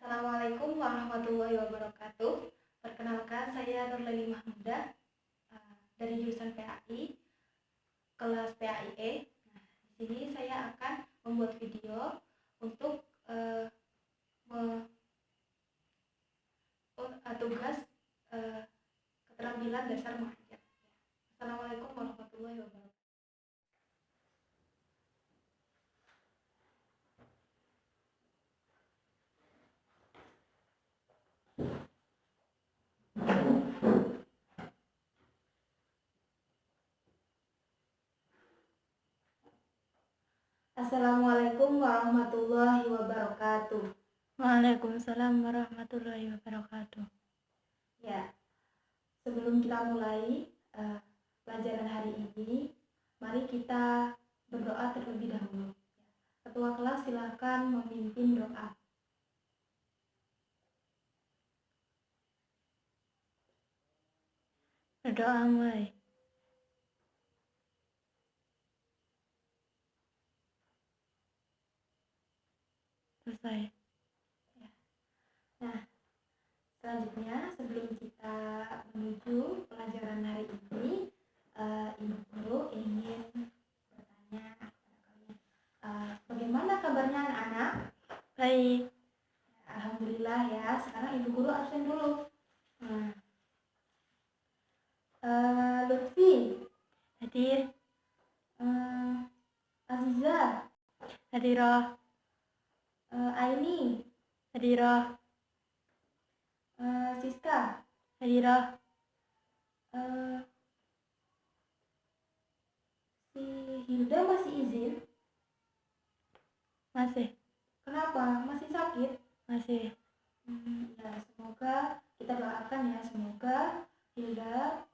Assalamualaikum warahmatullahi wabarakatuh. Perkenalkan, saya Nurleni Mahmudah dari jurusan PAI, kelas PAIE. Di sini saya akan membuat video untuk tugas keterampilan dasar mengajar. Assalamualaikum warahmatullahi wabarakatuh. Assalamualaikum warahmatullahi wabarakatuh. Waalaikumsalam warahmatullahi wabarakatuh. Ya, sebelum kita mulai pelajaran hari ini, mari kita berdoa terlebih dahulu. Ketua kelas silakan memimpin doa. Berdoa mulai. Selesai. Nah, selanjutnya sebelum kita menuju pelajaran hari ini, Ibu Guru ingin bertanya kepada kalian, bagaimana kabarnya anak-anak? Baik. Alhamdulillah ya. Sekarang Ibu Guru absen dulu. Lutfi Hadir. Aziza Hadirah. Aini Hadirah. Siska Hadirah. Si Hilda masih izin? Masih. Kenapa? Masih sakit? Masih. Ya, semoga kita doakan ya, semoga Hilda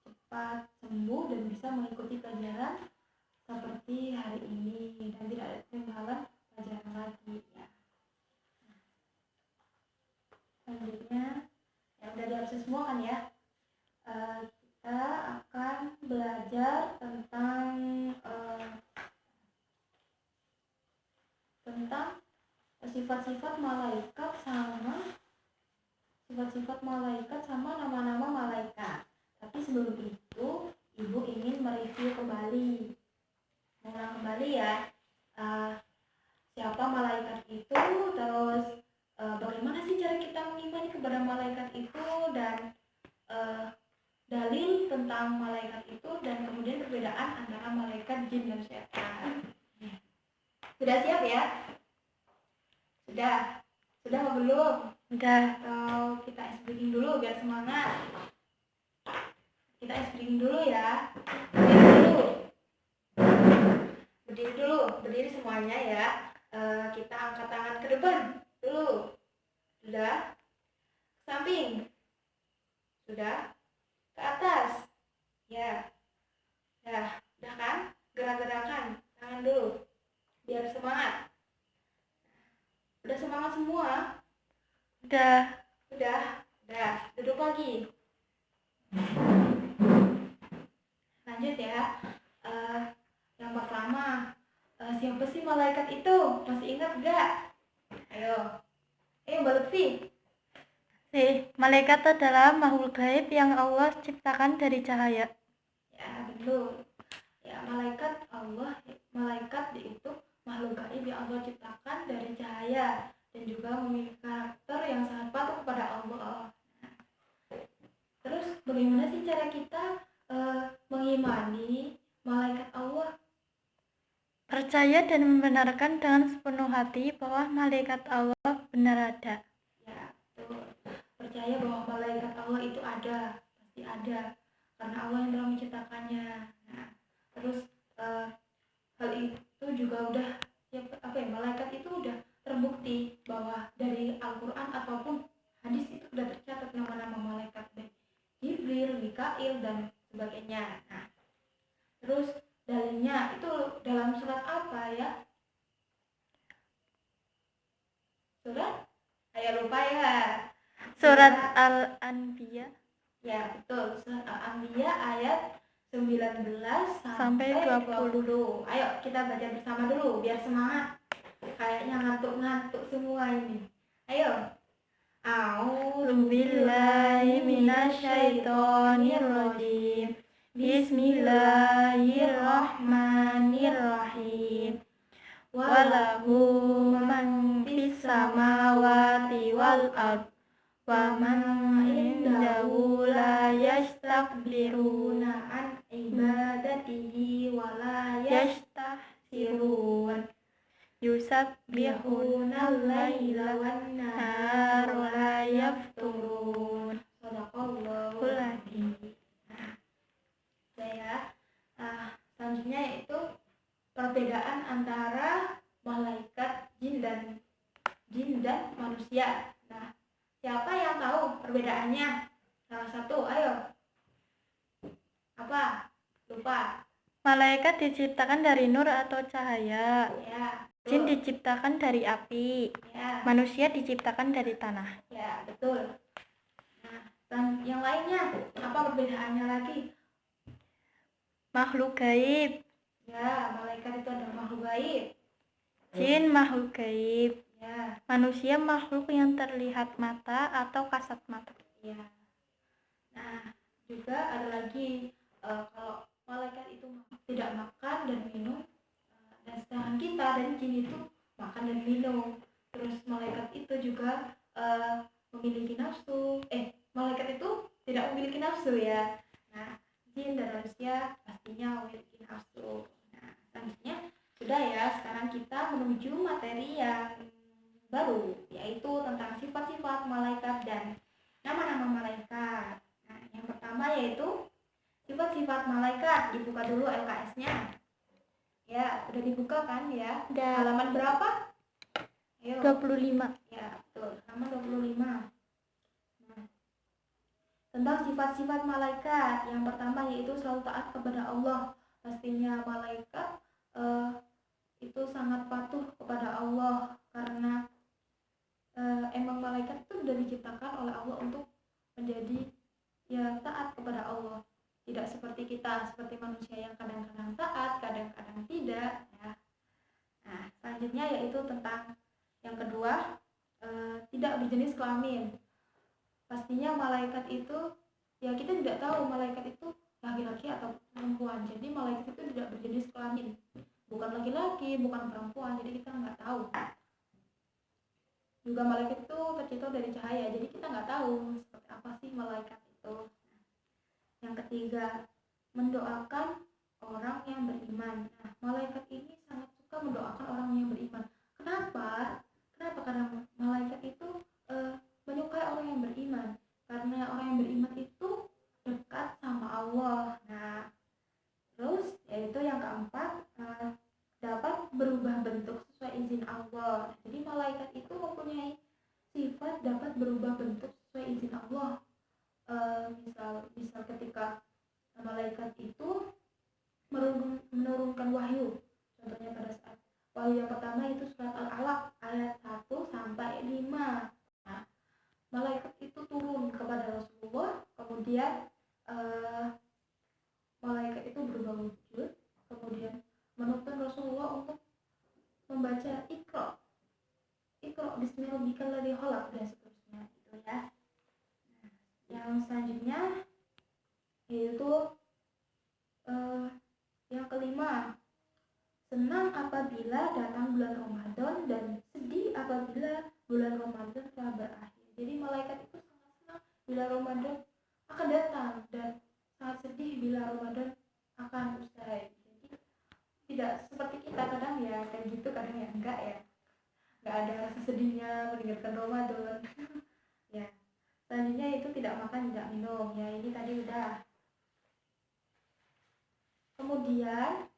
cepat sembuh dan bisa mengikuti pelajaran seperti hari ini dan tidak ada ketinggalan pelajaran lagi ya. Selanjutnya, ya udah diabsen semua kan ya. Kita akan belajar tentang sifat-sifat malaikat sama nama-nama malaikat. Tapi sebelum itu, Ibu ingin mereview kembali, mengulang kembali ya, siapa malaikat itu, terus bagaimana sih cara kita mengimani kepada malaikat itu, dan dalil tentang malaikat itu, dan kemudian perbedaan antara malaikat jin dan setan. Sudah siap ya? Sudah apa belum? Udah. Atau kita ice breaking dulu biar semangat? Kita ice breaking dulu ya. Berdiri semuanya ya. Kita angkat tangan ke depan dulu. Sudah? Ke samping. Sudah? Ke atas. Ya. Ya, udah kan? Gerak-gerakan tangan dulu biar semangat. Udah semangat semua? Udah. Duduk lagi. Lanjut ya. Yang pertama, siapa sih malaikat itu? Masih ingat gak? Ayo Mbak Lutfi. Malaikat adalah makhluk gaib yang Allah ciptakan dari cahaya. Ya, betul. Ya, malaikat itu makhluk gaib yang Allah ciptakan dari cahaya dan juga memiliki karakter yang sangat patuh kepada Allah. Terus bagaimana sih cara kita mengimani malaikat Allah? Percaya dan membenarkan dengan sepenuh hati bahwa malaikat Allah benar ada. Ya, betul. Percaya bahwa malaikat Allah itu ada, pasti ada, karena Allah yang telah menciptakannya. Nah, terus hal itu juga udah malaikat itu udah terbukti bahwa dari Al-Quran ataupun hadis itu udah tercatat nama-nama malaikat, baik Jibril, Mikail dan sebagainya. Nah, terus dalilnya itu dalam surat apa ya? Surat? Ayo lupa ya. Surat Al-Anbiya. Ya, betul. Surat Al-Anbiya ayat 19 sampai 20. Ayo kita baca bersama dulu biar semangat. Kayaknya ngantuk-ngantuk semua ini. A'udzu billahi minasyaitonir rajim. Bismillahirrahmanirrahim. Walahu man fis samawati wal ard wa man indahu la yastakbiruna an ibadatihi wa la yastahsirun yusabbihuna al-laila wan nahara wa la yafturun. Shadaqallahul adzim. Selanjutnya yaitu perbedaan antara malaikat jin dan manusia. Nah, siapa yang tahu perbedaannya? Salah satu, ayo. Apa? Lupa. Malaikat diciptakan dari nur atau cahaya. Ya. Jin diciptakan dari api. Ya. Manusia diciptakan dari tanah. Ya, betul. Nah, dan yang lainnya, apa perbedaannya lagi? Makhluk gaib. Ya, malaikat itu ada makhluk gaib. Jin makhluk gaib. Ya. Manusia makhluk yang terlihat mata atau kasat mata. Ya. Nah, juga ada lagi kalau malaikat itu tidak makan dan minum, dan sedangkan kita dan jin itu makan dan minum. Terus malaikat itu juga memiliki nafsu. Malaikat itu tidak memiliki nafsu ya. Nah, jin dan manusia pastinya memiliki nafsu. Nah, selanjutnya sudah ya, sekarang kita menuju materi yang baru, yaitu tentang sifat-sifat malaikat dan nama-nama malaikat. Nah, yang pertama yaitu sifat-sifat malaikat. Dibuka dulu LKS-nya. Ya, udah dibuka kan ya? Halaman berapa? Ayo. 25. Ya, betul. Halaman 25. Nah, tentang sifat-sifat malaikat. Yang pertama yaitu selalu taat kepada Allah. Pastinya malaikat itu sangat patuh kepada Allah, karena emang malaikat itu sudah diciptakan oleh Allah untuk menjadi ya taat kepada Allah. Tidak seperti kita, seperti manusia yang kadang-kadang taat, kadang-kadang tidak ya. Nah, selanjutnya yaitu tentang yang kedua, tidak berjenis kelamin. Pastinya malaikat itu ya kita tidak tahu malaikat itu laki-laki atau perempuan. Jadi malaikat itu tidak berjenis kelamin, bukan laki-laki, bukan perempuan, jadi kita nggak tahu. Juga malaikat itu tercipta dari cahaya, jadi kita nggak tahu seperti apa sih malaikat itu. Yang ketiga, mendoakan orang yang beriman. Nah, malaikat ini sangat suka mendoakan orang yang beriman. Kenapa? Karena malaikat itu menyukai orang yang beriman. Karena orang yang beriman itu dekat sama Allah. Nah, terus yaitu yang keempat, dapat berubah bentuk sesuai izin Allah. Jadi malaikat itu mempunyai sifat dapat berubah bentuk sesuai izin Allah. Misal ketika malaikat itu menurunkan wahyu. Contohnya pada saat wahyu yang pertama itu surat Al-Alaq ayat 1 sampai 5. Nah, malaikat itu turun kepada Rasulullah, kemudian malaikat itu berubah wujud, kemudian menuntun Rasulullah untuk membaca Iqra bismillahirrahmanirrahim khalaq dan seterusnya itu ya. Nah, yang selanjutnya yaitu yang kelima, senang apabila datang bulan Ramadan dan sedih apabila bulan Ramadan telah berakhir. Jadi malaikat itu sangat senang bila Ramadan akan datang dan sangat sedih bila Ramadan akan usai. Jadi tidak seperti kita kadang ya kayak gitu, kadang ya enggak ya, enggak ada rasa sedihnya meninggalkan Ramadan. Ya, selanjutnya itu tidak makan tidak minum ya, ini tadi udah. Kemudian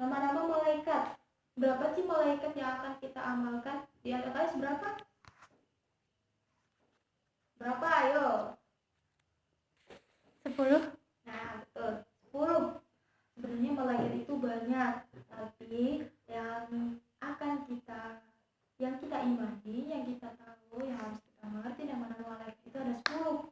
nama-nama malaikat. Berapa sih malaikat yang akan kita amalkan? Di LKS berapa? Berapa ayo? 10. Nah, betul. 10. Sebenarnya malaikat itu banyak, tapi yang kita imani, yang kita tahu, yang harus kita mengerti nama-nama malaikat itu ada 10.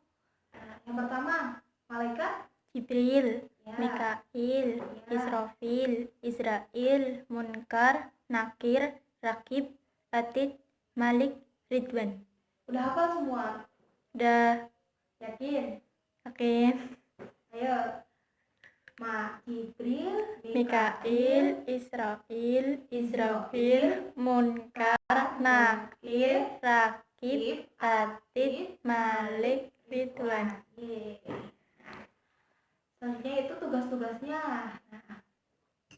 Nah, yang pertama, malaikat Jibril, ya. Mikail, Ya. Israfil, Israil, Munkar, Nakir, Rakib, Atid, Malik, Ridwan. Udah hafal semua? Udah. Yakin? Oke. Ayo. Jibril, Mikail, Israfil, Munkar, Nakir, Rakib, Atid, Malik, Ridwan. Selanjutnya itu tugas-tugasnya. Nah,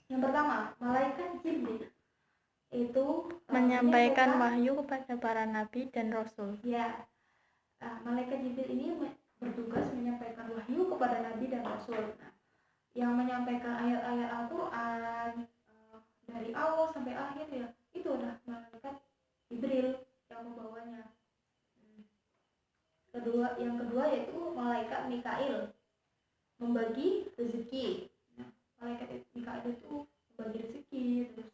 yang pertama, malaikat Jibril itu menyampaikan wahyu kepada para nabi dan rasul. Ya, malaikat Jibril ini bertugas menyampaikan wahyu kepada nabi dan rasul. Nah, yang menyampaikan ayat-ayat Al-Quran dari awal sampai akhir ya itu udah malaikat Jibril yang membawanya. Yang kedua yaitu malaikat Mikail membagi rezeki. Nah, malaikat Mikail itu membagi rezeki terus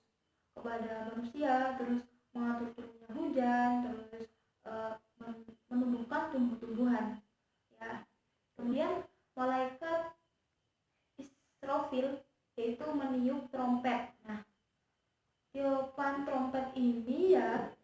kepada manusia, terus mengatur turunnya hujan, terus menumbuhkan tumbuh-tumbuhan. Ya. Kemudian malaikat Israfil yaitu meniup trompet. Nah, tiupan trompet ini ya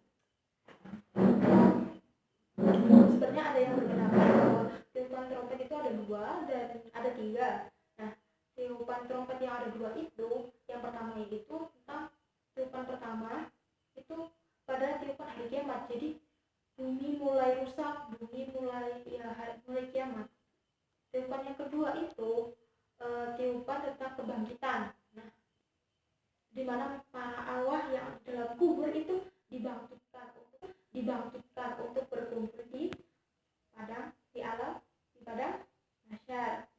sebenarnya ada yang berpendapat bahwa tiupan trompet itu ada 2 dan ada 3. Nah, tiupan trompet yang ada 2 itu, yang pertama itu tentang tiupan pertama itu pada tiupan hari kiamat. Jadi bumi mulai rusak, bumi mulai kiamat. Tiupan yang kedua itu tiupan tentang kebangkitan. Nah, di mana para arwah yang dalam kubur itu dibangkitkan untuk berkumpul di padang mahsyar.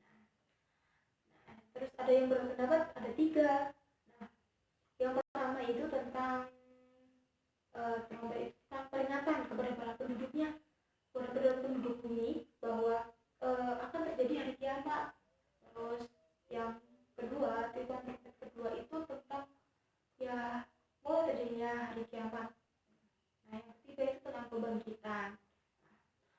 Nah, terus ada yang berpendapat ada 3. Nah, yang pertama itu tentang tentang peringatan kepada para penduduk bumi bahwa akan terjadi hari kiamat. Terus yang kedua, tiupan trompet kedua itu tentang ya mulai terjadinya hari kiamat. Nah, yang ketiga itu tentang kebangkitan.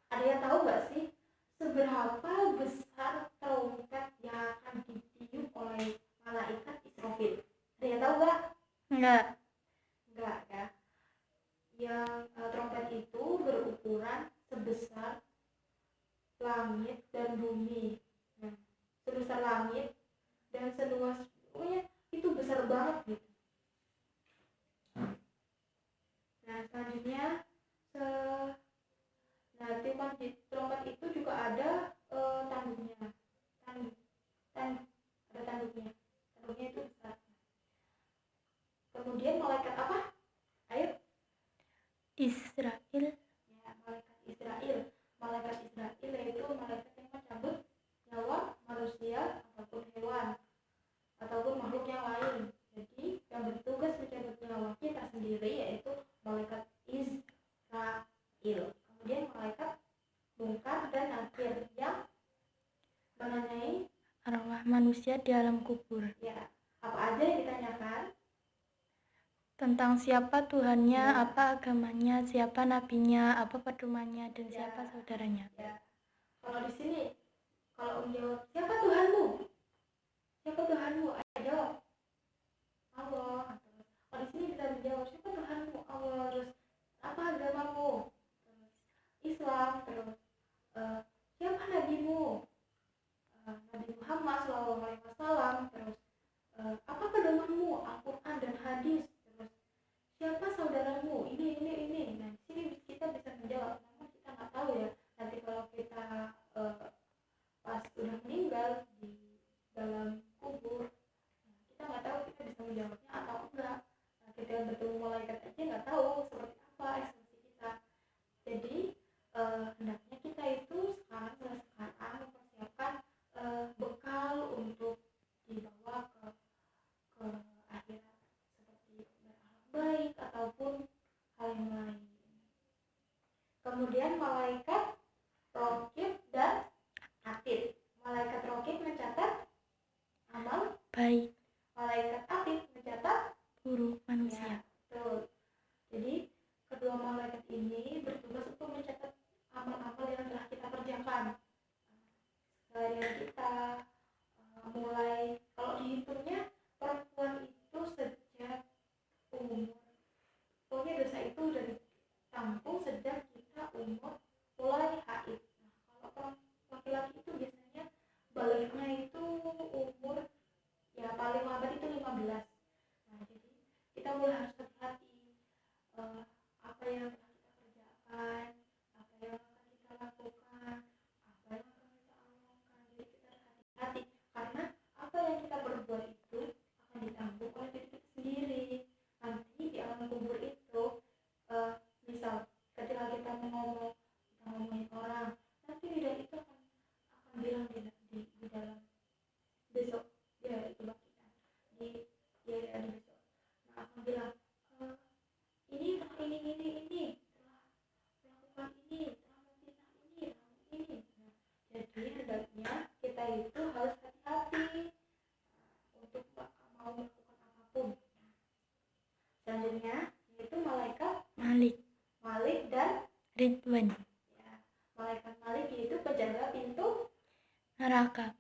Ada yang tahu nggak sih seberapa besar trompet yang akan ditiup oleh malaikat Israfil? Ada yang tahu nggak? Enggak ya. Yang trompet itu berukuran sebesar langit dan bumi. Nah, sebesar langit dan seluas, pokoknya itu besar banget gitu. Nah, selanjutnya tiupan trompet itu juga ada tanduknya. Ada tanduknya. Tanduknya itu besar. Kemudian malaikat apa? Ayo. Israel. Ya, malaikat Israel. Malaikat Israel yaitu malaikat yang mencabut nyawa manusia ataupun hewan ataupun makhluk yang lain. Jadi yang bertugas mencabut nyawa kita sendiri yaitu malaikat Israel. Kemudian malaikat Munkar dan Nakir yang menanyai arwah manusia di alam kubur. Ya, apa aja yang ditanyakan? Tentang siapa Tuhannya, ya. Apa agamanya, siapa nabinya, apa pedomannya, dan ya. siapa saudaranya. Ya. Kalau di sini, kalau menjawab siapa Tuhanmu? Siapa Tuhanmu? Ayo jawab. Allah. Kalau di sini bisa menjawab siapa Tuhanmu? Allah. Terus apa agamamu? Terus Islam. Terus siapa nabimu? Nabi Muhammad SAW. Terus apa pedomanmu? Al-Quran dan hadis. Terus siapa saudaramu? Ini. Nah, di sini kita bisa menjawab. Namun kita nggak tahu ya. Nanti kalau kita pas udah meninggal di dalam kubur, kita nggak tahu kita bisa menjawabnya atau enggak. Nah, kita bertemu malaikat aja nggak tahu seperti apa ekspresi kita. Jadi hendaknya kita itu sekarang mempersiapkan bekal untuk dibawa ke akhirat seperti berakhlak baik ataupun hal yang lain. Kemudian malaikat Raqib dan Atid. Malaikat Raqib mencatat amal baik. Malaikat Atid mencatat buruk manusia. Ya, betul. Jadi kedua malaikat ini bertugas untuk mencatat amal-amal yang telah kita kerjakan. Seharian kita mulai, kalau dihitungnya perempuan itu sejak umur, pokoknya dosa itu udah ditampung sejak kita umur mulai haid. yang telah kita kerjakan, apa yang akan kita lakukan, apa yang akan kita amalkan. Jadi kita harus hati-hati karena apa yang kita perbuat itu akan ditanggung oleh diri kita sendiri. Nanti di alam kubur itu, misal ketika kita ngomongin orang, nanti lidah itu akan bilang di dalam besok ya itu bangkitan di ada besok. Nah akan bilang ini telah ini telah melakukan ini, telah memfitnah ini, telah ini. Nah, jadi hendaknya kita itu harus hati-hati untuk mau melakukan apapun. Selanjutnya yaitu malaikat Malik dan Ridwan. ya, malaikat Malik yaitu penjaga pintu Neraka.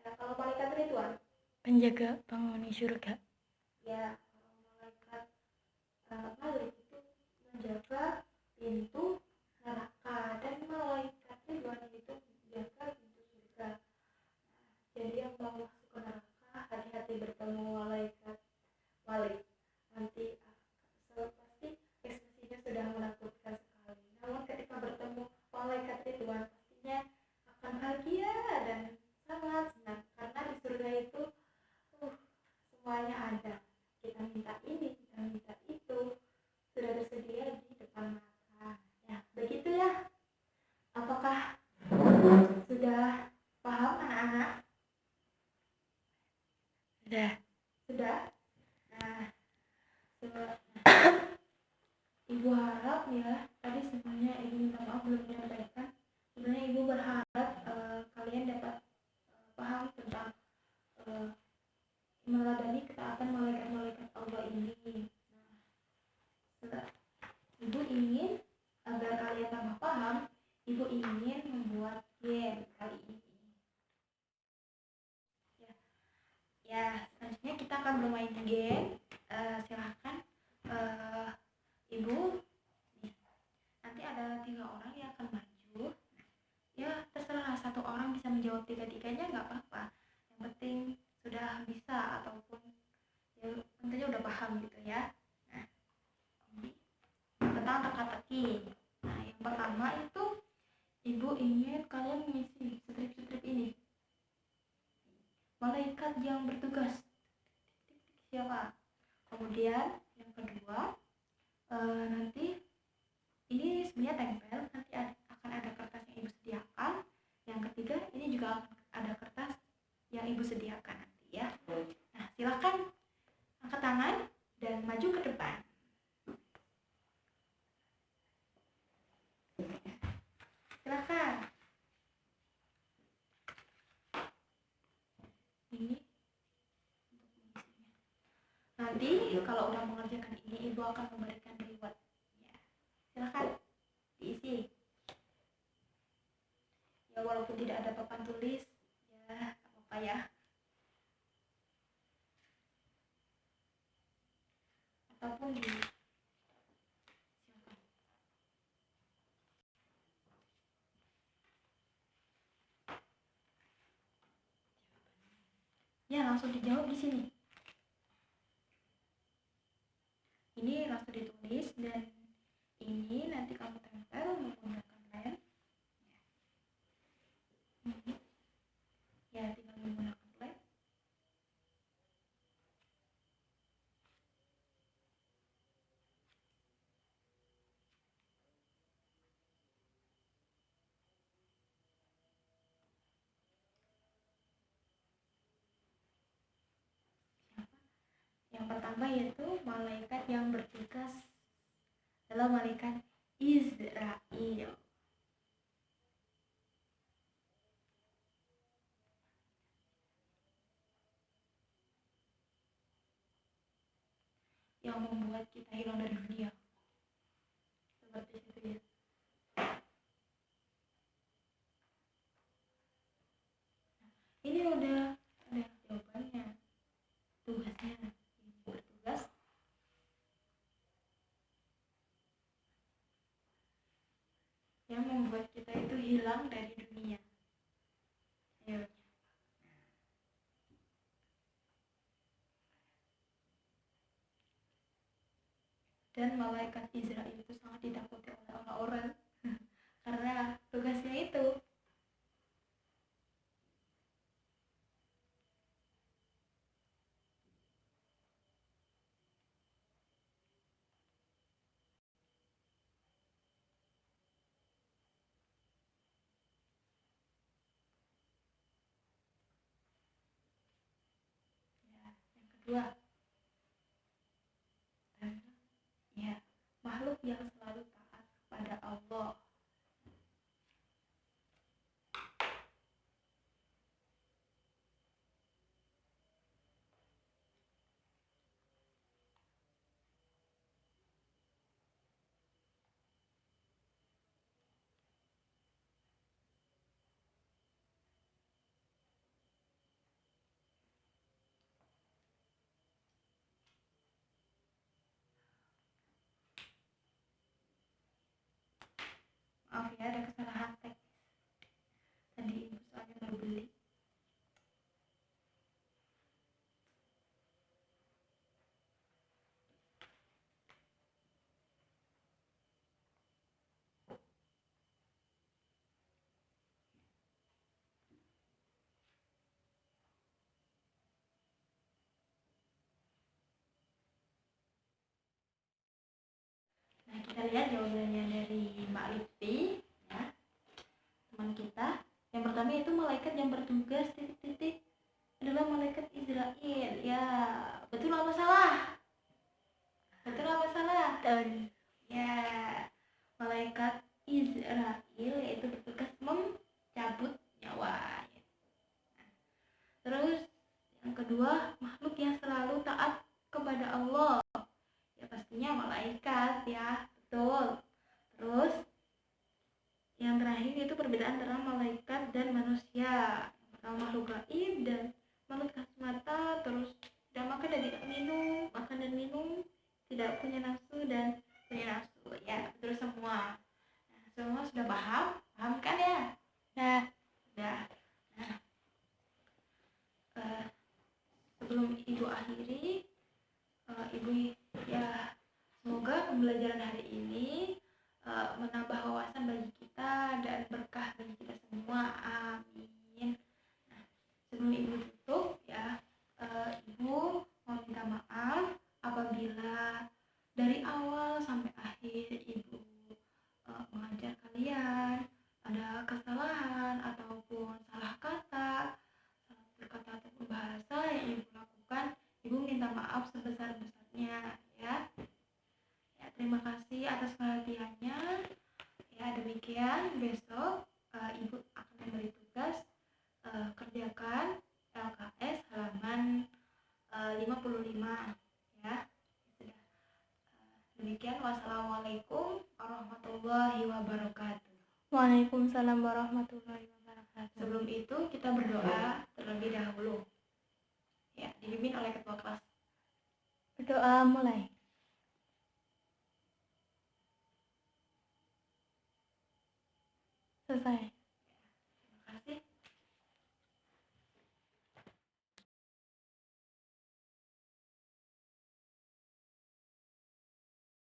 ya. Kalau malaikat Ridwan Penjaga penghuni surga. ya, kalau malaikat Malik itu menjaga pintu neraka dan malaikat Ridwan itu menjaga pintu surga. Jadi yang mau masuk ke neraka hati-hati bertemu malaikat Malik. Nanti pasti ekspresinya sudah menakutkan sekali. Namun ketika bertemu malaikat Ridwan pastinya akan bahagia dan sangat senang karena di surga itu semuanya ada. Kita minta ini, kita minta itu, sudah tersedia di depan mata. Ya, begitu ya. Apakah sudah paham anak-anak? Sudah? Nah, Ibu harap ya, tadi sebenarnya Ibu minta maaf belum menyampaikan. Sebenarnya Ibu berharap kalian dapat paham tentang meladani ketaatan malaikat-malaikat Allah ini. Nah, Ibu ingin agar kalian tambah paham, Ibu ingin membuat game kali ini. Ya, selanjutnya kita akan bermain game. Silahkan Ibu. Nanti ada 3 orang yang akan maju. Ya, terserah satu orang bisa menjawab tiga-tiganya nggak apa-apa. Yang penting sudah bisa ataupun ya intinya udah paham gitu ya. Nah, ini tentang teka-teki. Nah, yang pertama itu Ibu ingin kalian mengisi strip-strip ini. Malaikat yang bertugas siapa? Kemudian yang kedua nanti ini sebenarnya tempel, nanti akan ada kertas yang Ibu sediakan. Yang ketiga ini juga akan ada kertas yang Ibu sediakan nanti ya. Nah, silakan angkat tangan dan maju ke depan. Silakan. Ini nanti kalau udah mengerjakan ini Ibu akan memberikan reward ya. Silakan diisi ya, walaupun tidak ada papan tulis ya apa ya, ataupun di ya langsung dijawab di sini. Ini langsung ditulis dan ini nanti kamu tempel menggunakan lem. Ya, tinggal menggunakan lem. Yang pertama yaitu malaikat yang bertugas adalah malaikat Israel. Yang membuat kita hilang dari dunia. Seperti itu ya. Ini udah ada jawabannya. Tugasnya bertugas yang membuat kita itu hilang dari dunia. Ayo. Dan malaikat Israel itu sangat tidak orang karena tugasnya itu. Ya, yang kedua, ya, makhluk yang selalu taat kepada Allah. Maaf ya, ada kesalahan teknis. Tadi ibu soalnya baru beli. Nah, kita lihat jawabannya dari Mbak Lutfi, ya, teman kita. Yang pertama itu malaikat yang bertugas titik-titik adalah malaikat Israel. Ya, betul apa salah? Betul apa salah? Dan Ya, malaikat Israel yaitu bertugas mencabut nyawa. Terus yang kedua, makhluk yang selalu taat kepada Allah. Ya pastinya malaikat ya, betul. Terus yang terakhir itu perbedaan antara malaikat dan manusia. Yang pertama makhluk gaib dan makhluk kasmata, terus tidak makan dan tidak minum, makan dan minum, tidak punya nafsu dan punya nafsu. Ya, betul semua. Nah, semua sudah paham? Paham kan ya? nah, Sudah. Nah, sebelum ibu akhiri, ibu ya semoga pembelajaran hari ini menambah wawasan bagi kita dan berkah bagi kita semua. Amin. Nah, sebelum ibu tutup ya, ibu mau minta maaf apabila dari awal sampai akhir ibu mengajar kalian ada kesalahan ataupun salah kata, salah berkata ataupun bahasa yang ibu lakukan. Ibu minta maaf sebesar-besarnya ya. Ya, terima kasih atas perhatiannya. Ya, demikian besok ibu akan memberi tugas kerjakan LKS halaman 55 ya. Sudah. Demikian, wassalamualaikum warahmatullahi wabarakatuh. Waalaikumsalam warahmatullahi wabarakatuh. Sebelum itu kita berdoa terlebih dahulu. Ya, dipimpin oleh ketua kelas. Berdoa mulai. Selesai.